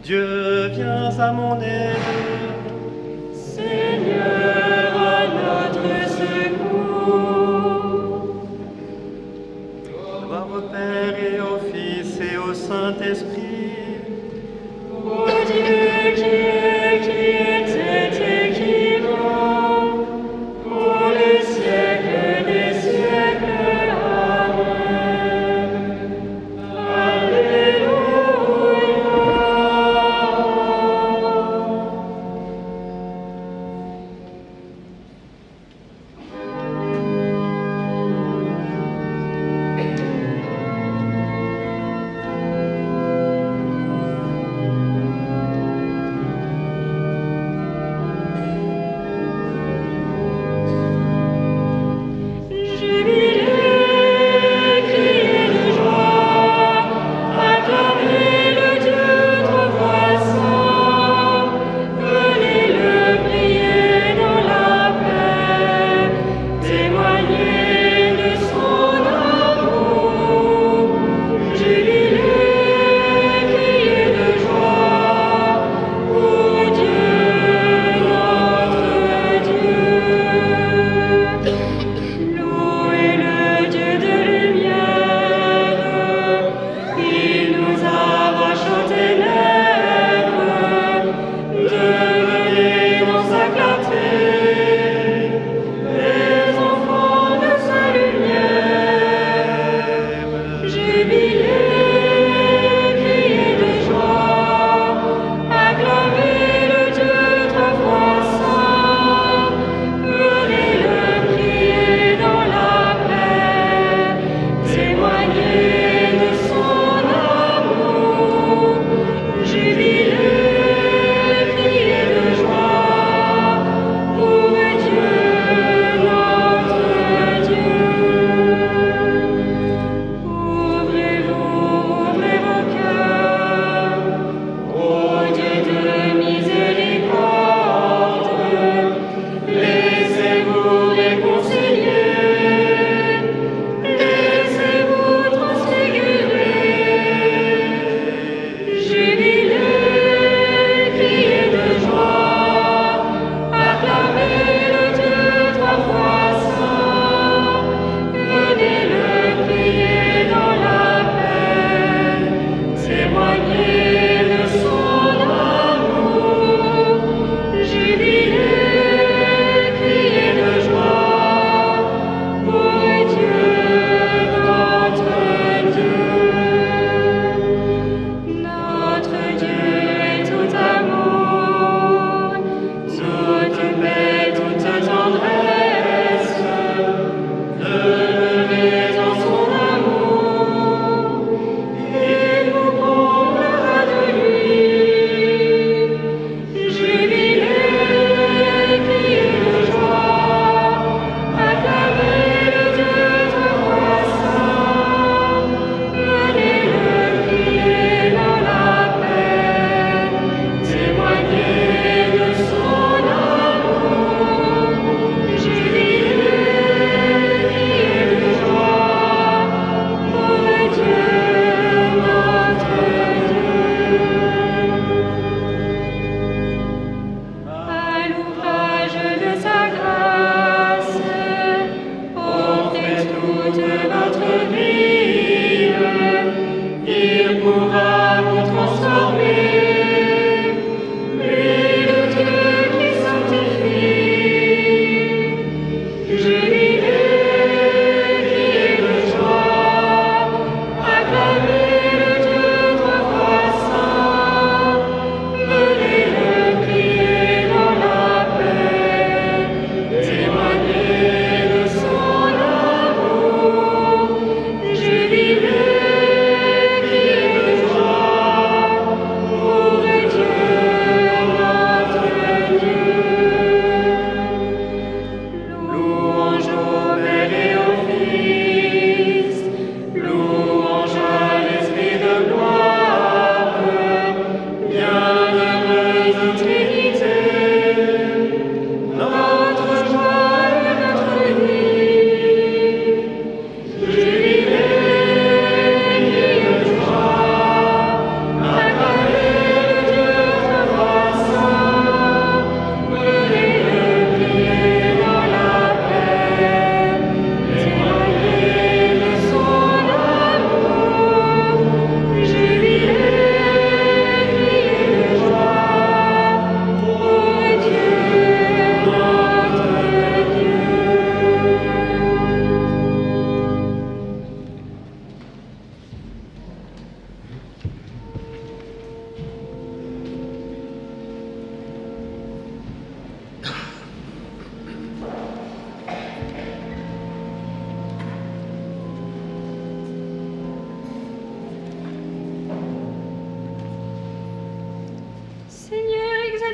Dieu, viens à mon aide. Seigneur, à notre secours. Gloire au Père et au Fils et au Saint-Esprit. Ô Dieu qui est, qui était et qui vient, pour les siècles des siècles. Amen. Alléluia.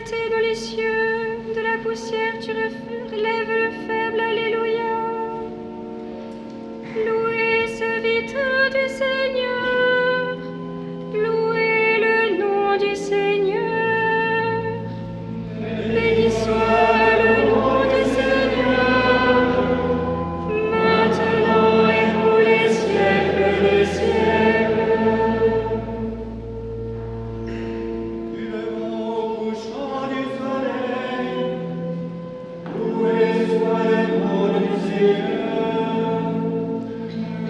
exalté dans les cieux, de la poussière tu relèves le faible, alléluia. Louez, serviteur du Seigneur, louez le nom du Seigneur. Béni soit le nom du Seigneur, maintenant et pour les siècles des siècles. Du levant au couchant du soleil, loué soit le nom du Seigneur.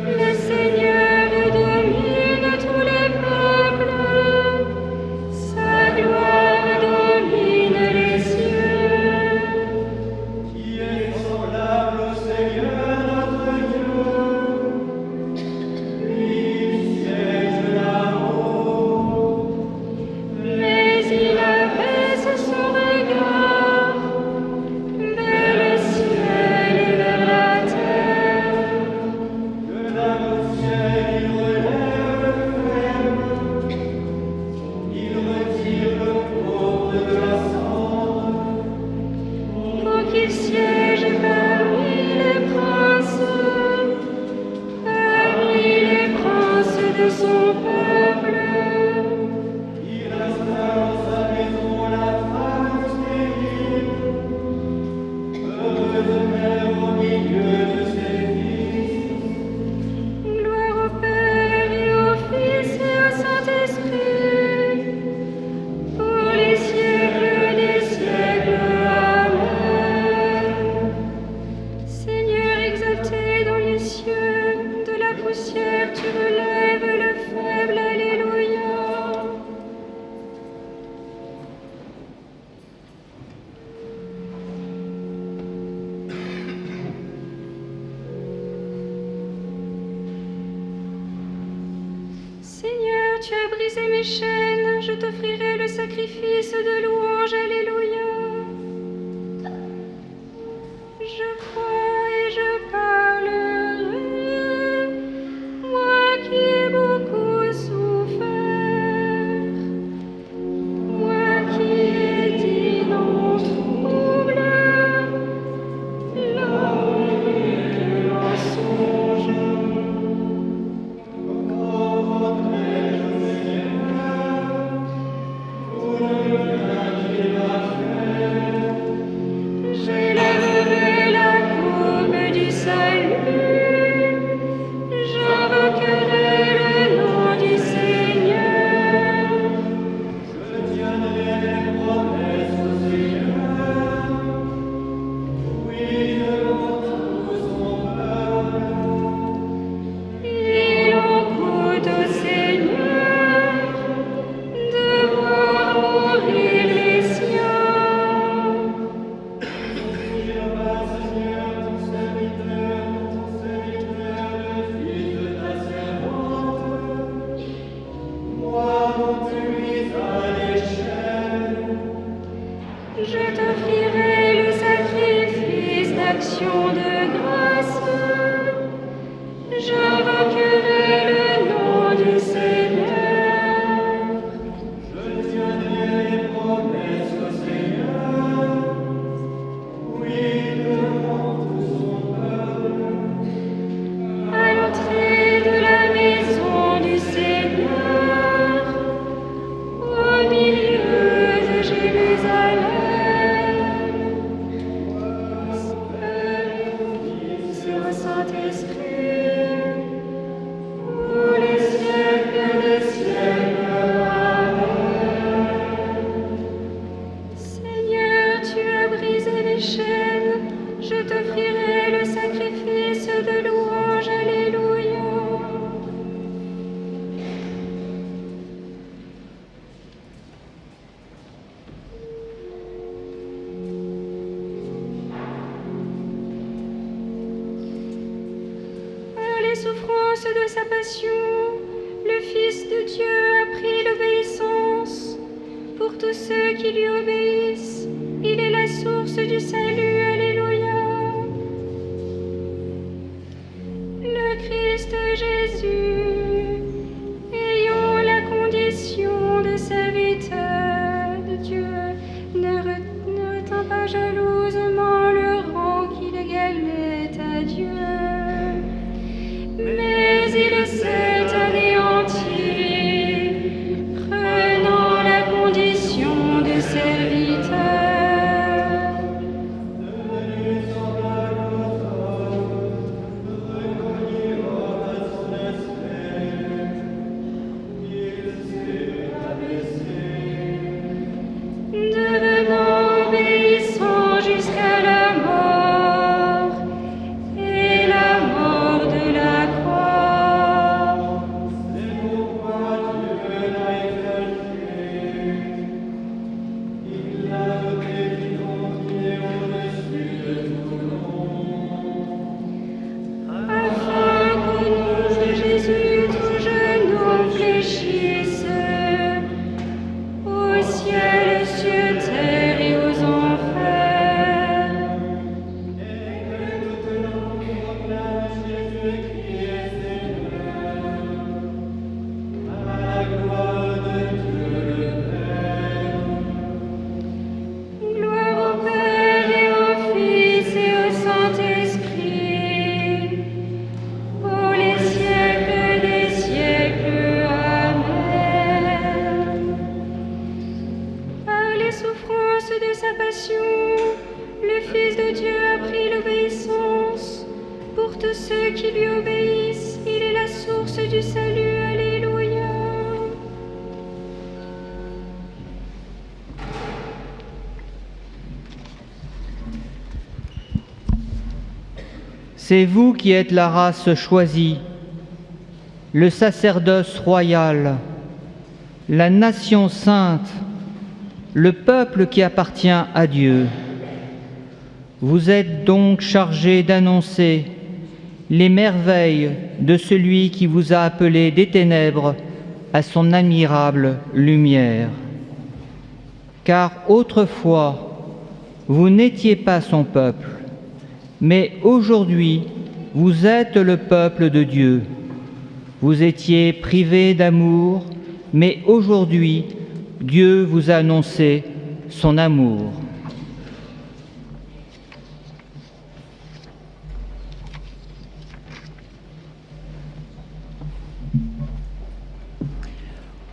Le Seigneur domine tous les peuples, sa gloire domine les cieux. Qui est semblable au Seigneur notre Dieu? Lui siège là-haut. Mais il abaisse son regard vers le ciel et vers la terre. De la poussière il relève le faible, il retire le pauvre de la cendre. Pour qu'il siège parmi les princes de son peuple. Il installe en sa maison la femme stérile, heureuse mère au milieu de ses fils. Gloire au Père et au Fils et au Saint-Esprit, pour les siècles des siècles. Amen. Seigneur exalté dans les cieux, de la poussière tu relèves le faible, alléluia. Seigneur, tu as brisé mes chaînes, je t'offrirai le sacrifice de louange, alléluia. Je crois et je parlerai, moi qui ai beaucoup souffert, moi qui ai dit dans mon trouble, l'homme et le mensonge. J'élèverai la coupe du salut, j'invoquerai le nom du Seigneur. Je tiendrai les promesses au Seigneur, oui, devant tout son peuple. Il en coûte au Seigneur de voir mourir les siens. Il va, Seigneur, ton serviteur, le fils de ta servante. Moi, dont tu mises à l'échelle, Je t'offrirai le sacrifice d'action de grâce. J'invoquerai le nom du Seigneur. je tiendrai les promesses au Seigneur, oui, devant tout son peuple. À l'entrée de la maison du Seigneur, au milieu de Jérusalem, Père, Fils et Saint-Esprit, pour les siècles des siècles. Amen. Seigneur, tu as brisé mes chaînes, je t'offrirai le sacrifice de louange, alléluia. Par les souffrances de sa passion, le Fils de Dieu a pris l'obéissance. Pour tous ceux qui lui obéissent, il est la source du salut, alléluia. Le Christ Jésus, ayant la condition de serviteur de Dieu, ne jalousement le rang qu'il égalait à Dieu. Mais il s'est anéanti, prenant la condition de serviteur. Devenant obéissant jusqu'à la mort, et la mort de la croix. C'est pourquoi Dieu l'a exalté. Il l'a doté du nom qui est au-dessus de tout nom. Afin qu'au nom de Jésus, tout genou fléchisse, au ciel, cieux, terre et aux enfers. Et que toute langue proclame Jésus-Christ est Seigneur, à la gloire de Dieu le Père. Gloire au Père et au Fils et au Saint-Esprit, pour les siècles des siècles. Amen. Par les souffrances de sa passion, le Fils de Dieu a pris l'obéissance. Pour tous ceux qui lui obéissent, il est la source du salut. Alléluia. C'est vous qui êtes la race choisie, le sacerdoce royal, la nation sainte, le peuple qui appartient à Dieu. Vous êtes donc chargés d'annoncer les merveilles de celui qui vous a appelé des ténèbres à son admirable lumière. Car autrefois, vous n'étiez pas son peuple, mais aujourd'hui, vous êtes le peuple de Dieu. Vous étiez privés d'amour, mais aujourd'hui, Dieu vous a annoncé son amour.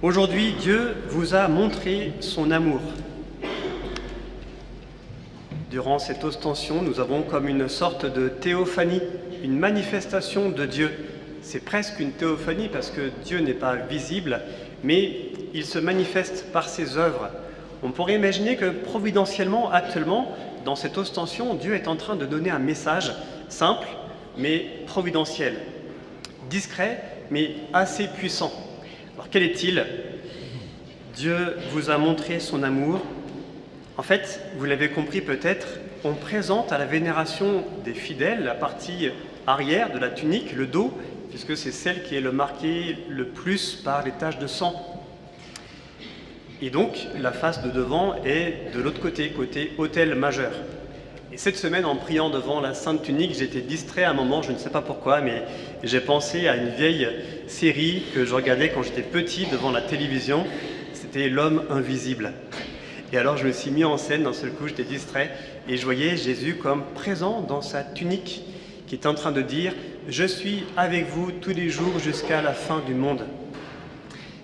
Aujourd'hui, Dieu vous a montré son amour. Durant cette ostension, nous avons comme une sorte de théophanie, une manifestation de Dieu. C'est presque une théophanie parce que Dieu n'est pas visible, mais il se manifeste par ses œuvres. On pourrait imaginer que providentiellement, actuellement, dans cette ostension, Dieu est en train de donner un message simple, mais providentiel, discret, mais assez puissant. Alors quel est-il? Dieu vous a montré son amour. En fait, vous l'avez compris peut-être, on présente à la vénération des fidèles la partie arrière de la tunique, le dos, puisque c'est celle qui est le marquée le plus par les taches de sang. Et donc, la face de devant est de l'autre côté, côté autel majeur. Et cette semaine, en priant devant la Sainte Tunique, j'étais distrait à un moment, je ne sais pas pourquoi, mais j'ai pensé à une vieille série que je regardais quand j'étais petit devant la télévision. C'était L'Homme Invisible. Et alors je me suis mis en scène, d'un seul coup j'étais distrait, et je voyais Jésus comme présent dans sa tunique, qui est en train de dire « Je suis avec vous tous les jours jusqu'à la fin du monde ».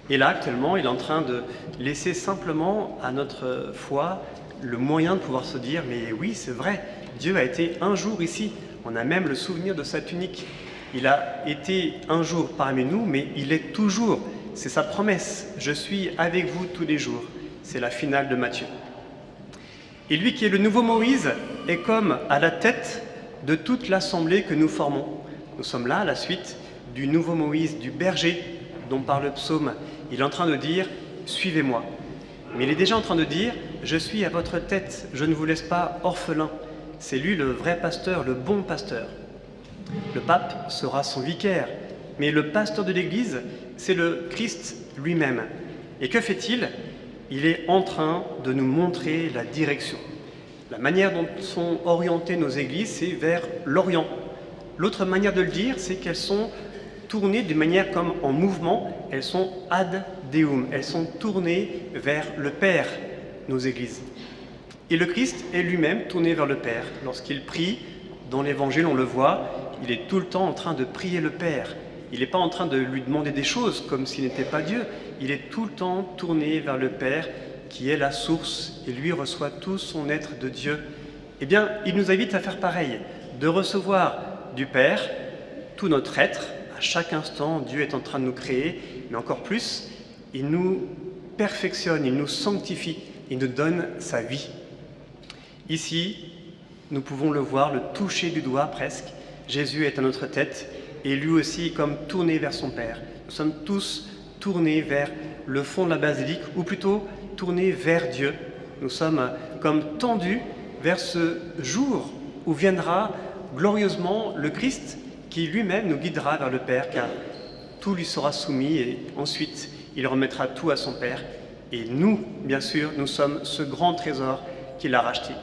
Et là, actuellement, il est en train de laisser simplement à notre foi le moyen de pouvoir se dire « Mais oui, c'est vrai, Dieu a été un jour ici. » On a même le souvenir de sa tunique. Il a été un jour parmi nous, mais il est toujours. C'est sa promesse. « Je suis avec vous tous les jours ». C'est la finale de Matthieu. Et lui qui est le nouveau Moïse est comme à la tête de toute l'assemblée que nous formons. Nous sommes là à la suite du nouveau Moïse, du berger dont parle le psaume. Il est en train de dire « Suivez-moi ». Mais il est déjà en train de dire « Je suis à votre tête, je ne vous laisse pas orphelin ». C'est lui le vrai pasteur, le bon pasteur. Le pape sera son vicaire, mais le pasteur de l'Église, c'est le Christ lui-même. Et que fait-il ? Il est en train de nous montrer la direction. La manière dont sont orientées nos églises, c'est vers l'Orient. L'autre manière de le dire, c'est qu'elles sont tournées d'une manière comme en mouvement, elles sont ad Deum, elles sont tournées vers le Père, nos églises. Et le Christ est lui-même tourné vers le Père. Lorsqu'il prie, dans l'Évangile, on le voit, il est tout le temps en train de prier le Père. Il n'est pas en train de lui demander des choses comme s'il n'était pas Dieu. Il est tout le temps tourné vers le Père, qui est la source, et lui reçoit tout son être de Dieu. Eh bien, il nous invite à faire pareil, de recevoir du Père tout notre être. À chaque instant, Dieu est en train de nous créer, mais encore plus, il nous perfectionne, il nous sanctifie, il nous donne sa vie. Ici, nous pouvons le voir, le toucher du doigt presque. Jésus est à notre tête et lui aussi est comme tourné vers son Père. Nous sommes tous tournés vers le fond de la basilique, ou plutôt tournés vers Dieu. Nous sommes comme tendus vers ce jour où viendra glorieusement le Christ qui lui-même nous guidera vers le Père, car tout lui sera soumis et ensuite il remettra tout à son Père. Et nous, bien sûr, nous sommes ce grand trésor qu'il a racheté.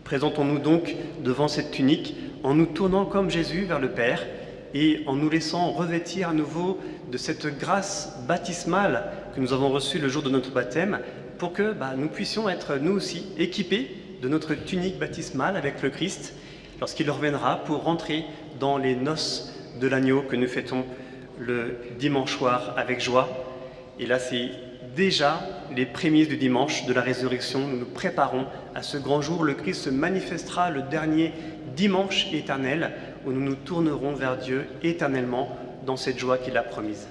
Présentons-nous donc devant cette tunique en nous tournant comme Jésus vers le Père et en nous laissant revêtir à nouveau de cette grâce baptismale que nous avons reçue le jour de notre baptême pour que nous puissions être nous aussi équipés de notre tunique baptismale avec le Christ lorsqu'il reviendra pour rentrer dans les noces de l'agneau que nous fêtons le dimanche soir avec joie. Et là, c'est déjà les prémices du dimanche de la résurrection. Nous nous préparons à ce grand jour. Le Christ se manifestera le dernier dimanche éternel où nous nous tournerons vers Dieu éternellement dans cette joie qu'il a promise.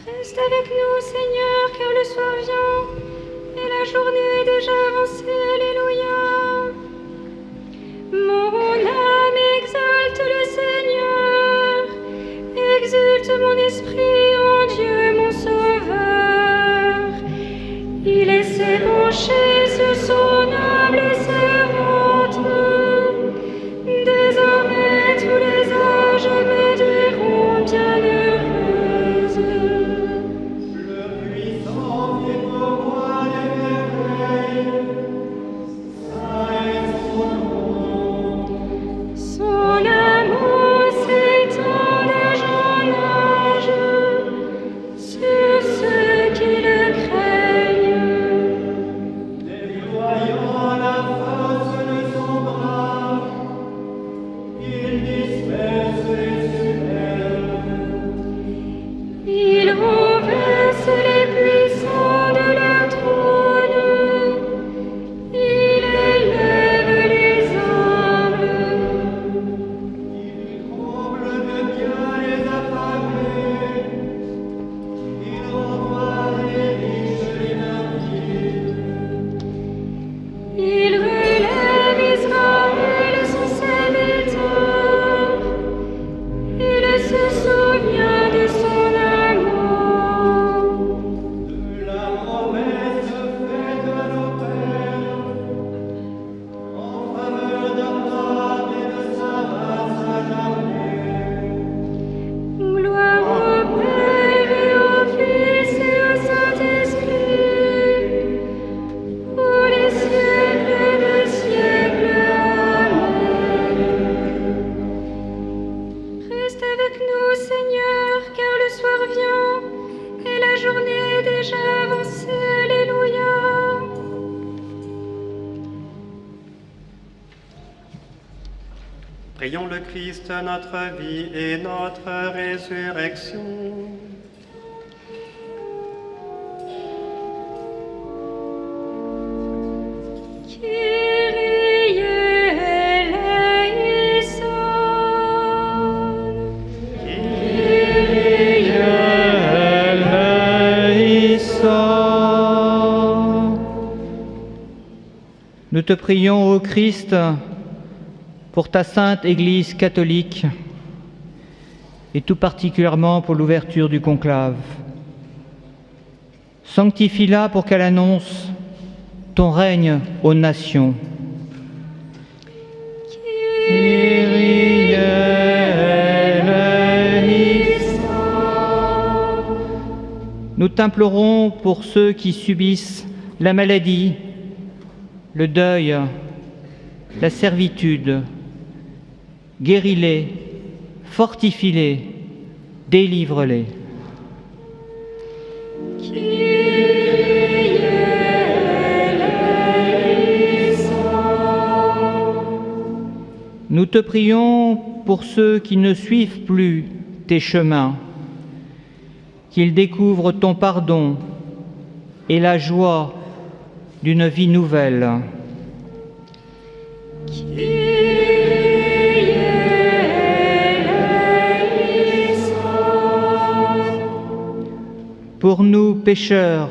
Reste avec nous, Seigneur, car le soir vient et la journée est déjà avancée. Alléluia. Mon âme exalte le Seigneur, exulte mon esprit en Dieu mon Sauveur. Il essaie pencher sur son humble servante. Désormais tous les âges me diront bienheureuse. Son amour s'étend d'âge en âge. Prions le Christ, notre vie et notre résurrection. Kyrie eleison. Kyrie eleison. Nous te prions, ô Christ, pour ta sainte Église catholique et tout particulièrement pour l'ouverture du conclave. Sanctifie-la pour qu'elle annonce ton règne aux nations. Kyrie eleison. Nous t'implorons pour ceux qui subissent la maladie, le deuil, la servitude. Guéris-les, fortifie-les, délivre-les. Kyrie eleison. Nous te prions pour ceux qui ne suivent plus tes chemins, qu'ils découvrent ton pardon et la joie d'une vie nouvelle. Pour nous pécheurs,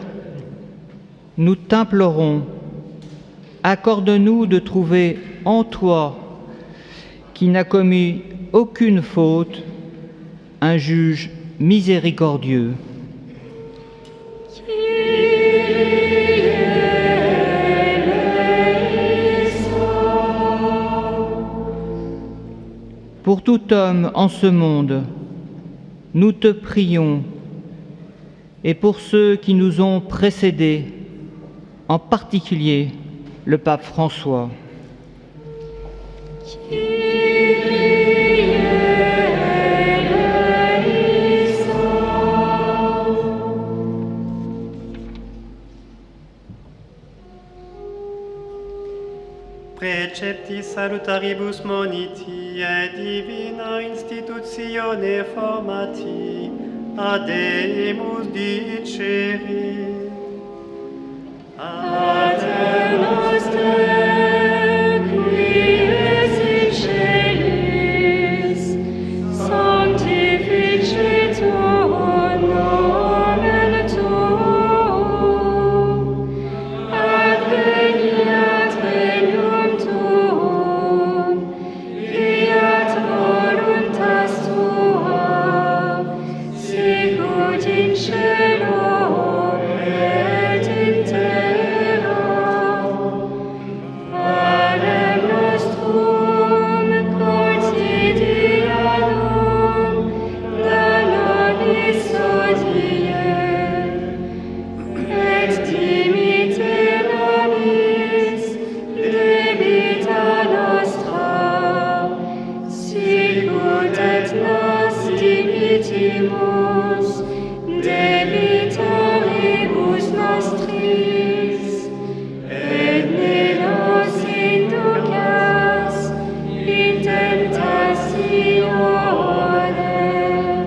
nous t'implorons, accorde-nous de trouver en toi, qui n'a commis aucune faute, un juge miséricordieux. Pour tout homme en ce monde, nous te prions, et pour ceux qui nous ont précédés, en particulier le pape François. Precepti salutaribus moniti et divina institutione formati, ademus dicere. Pater noster, qui es in celis, sanctificetur nomen tuum, adveniat regnum tuum, fiat voluntas tua, sicut in cielo et in terra. Panem nostrum quotidianum da nobis hodie, et dimitte nobis debita nostra, sicut et nos dimittimus debitoribus nostris, et ne nos inducas in tentationem,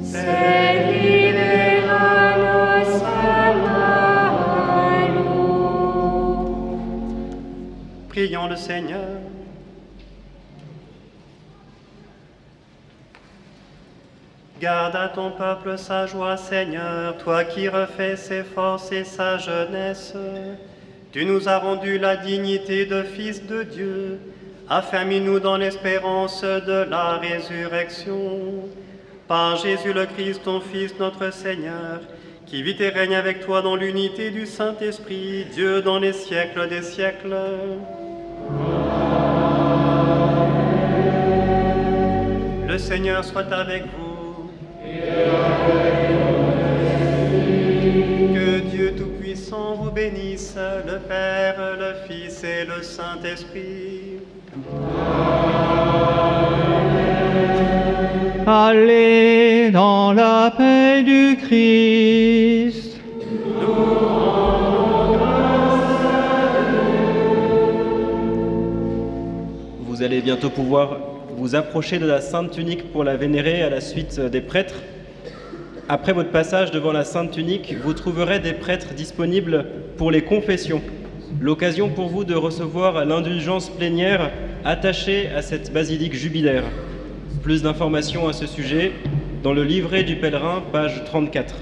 sed libera nos a malo. Prions le Seigneur. Garde à ton peuple sa joie, Seigneur, toi qui refais ses forces et sa jeunesse. Tu nous as rendu la dignité de fils de Dieu. Affermis-nous dans l'espérance de la résurrection. Par Jésus le Christ, ton Fils, notre Seigneur, qui vit et règne avec toi dans l'unité du Saint-Esprit, Dieu dans les siècles des siècles. Le Seigneur soit avec vous. Que Dieu Tout-Puissant vous bénisse, le Père, le Fils et le Saint-Esprit. Allez dans la paix du Christ. Vous allez bientôt pouvoir vous approchez de la sainte tunique pour la vénérer à la suite des prêtres. Après votre passage devant la sainte tunique, vous trouverez des prêtres disponibles pour les confessions. L'occasion pour vous de recevoir l'indulgence plénière attachée à cette basilique jubilaire. Plus d'informations à ce sujet dans le livret du pèlerin, page 34.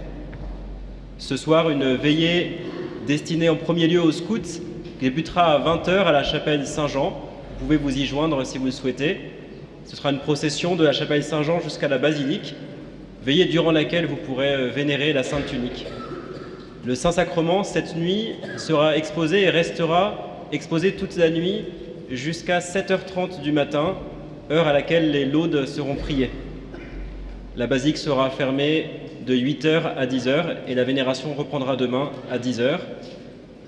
Ce soir, une veillée destinée en premier lieu aux scouts débutera à 20h à la chapelle Saint-Jean. Vous pouvez vous y joindre si vous le souhaitez. Ce sera une procession de la chapelle Saint-Jean jusqu'à la basilique, veillée durant laquelle vous pourrez vénérer la sainte tunique. Le Saint-Sacrement, cette nuit, sera exposé et restera exposé toute la nuit jusqu'à 7h30 du matin, heure à laquelle les laudes seront priées. La basilique sera fermée de 8h à 10h et la vénération reprendra demain à 10h.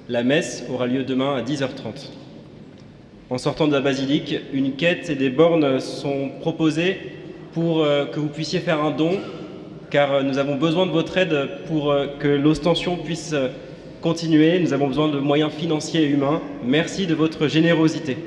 La messe aura lieu demain à 10h30. En sortant de la basilique, une quête et des bornes sont proposées pour que vous puissiez faire un don, car nous avons besoin de votre aide pour que l'ostension puisse continuer. Nous avons besoin de moyens financiers et humains. Merci de votre générosité.